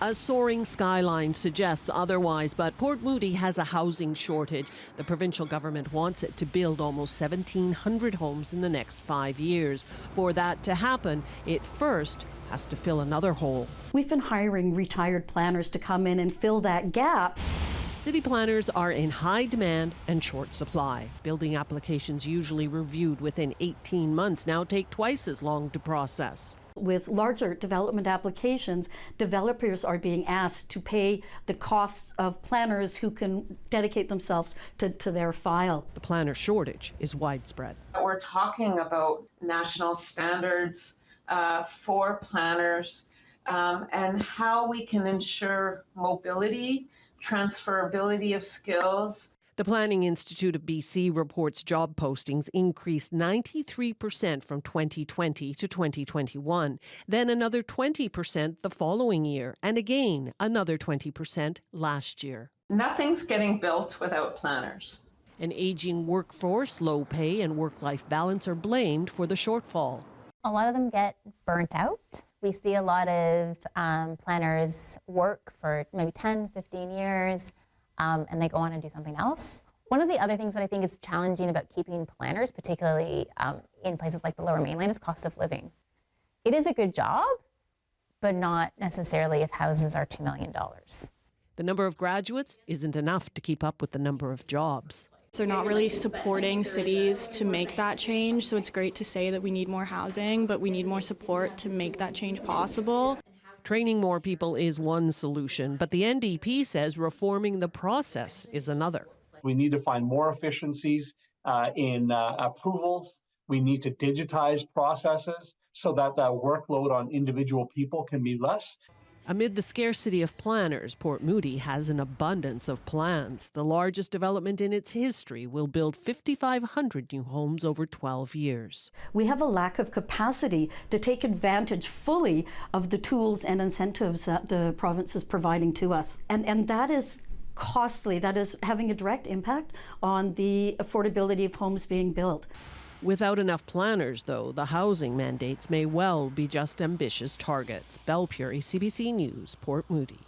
A soaring skyline suggests otherwise, but Port Moody has a housing shortage. The provincial government wants it to build almost 1,700 homes in the next 5 years. For that to happen, it first has to fill another hole. We've been hiring retired planners to come in and fill that gap. City planners are in high demand and short supply. Building applications usually reviewed within 18 months now take twice as long to process. With larger development applications, developers are being asked to pay the costs of planners who can dedicate themselves to their file. The planner shortage is widespread. We're talking about national standards for planners and how we can ensure mobility, transferability of skills. The Planning Institute of BC reports job postings increased 93% from 2020 to 2021, then another 20% the following year, and again another 20% last year. Nothing's getting built without planners. An aging workforce, low pay, and work-life balance are blamed for the shortfall. A lot of them get burnt out. We see a lot of planners work for maybe 10, 15 years, and they go on and do something else. One of the other things that I think is challenging about keeping planners, particularly in places like the Lower Mainland, is cost of living. It is a good job, but not necessarily if houses are $2 million. The number of graduates isn't enough to keep up with the number of jobs. They're not really supporting cities to make that change, so it's great to say that we need more housing, but we need more support to make that change possible. Training more people is one solution, but the NDP says reforming the process is another. We need to find more efficiencies in approvals. We need to digitize processes so that the workload on individual people can be less. Amid the scarcity of planners, Port Moody has an abundance of plans. The largest development in its history will build 5,500 new homes over 12 years. We have a lack of capacity to take advantage fully of the tools and incentives that the province is providing to us. And that is costly. That is having a direct impact on the affordability of homes being built. Without enough planners, though, the housing mandates may well be just ambitious targets. Belle Puri, CBC News, Port Moody.